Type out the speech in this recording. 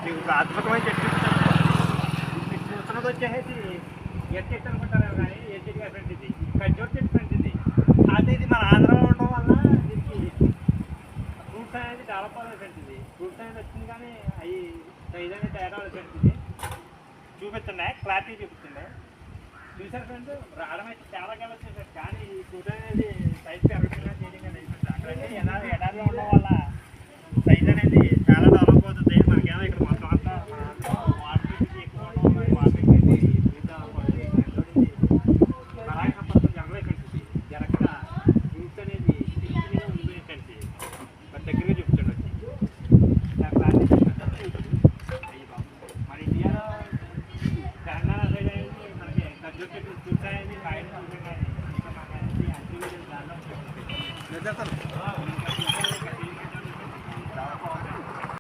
మీకు ఒక అద్భుతమైన చెట్టు చూపిస్తాను. మీకు చూస్తున్నది వచ్చేసి ఎట్ చెట్టు అనుకుంటారు కానీ ఏ చెట్టు ఫ్రెండ్ ఇది ఖర్జూర చెట్టు ఫ్రెండ్ ఇది. అయితే ఇది మన ఆంధ్రాలో ఉండడం వల్ల దీనికి ఫ్రూట్స్ అనేది డెవలప్ అవ్వలేదు ఫ్రెండ్స్. ఇది ఫ్రూట్స్ అనేది వచ్చింది కానీ అవి సైజ్ అనేది తయారు అవ్వలేదు ఫ్రెండ్స్. ఇది చూపిస్తున్నాయి, క్లారిటీ చూపిస్తుంది. చూసారు ఫ్రెండ్స్, రావడం అయితే చాలా కాలం వచ్చేసారు కానీ ఈ ఫ్రూట్ అనేది సైజ్ పెరగకుండా చేయడం కానీ అక్కడైతే ఎడారిలో ఉండడం వల్ల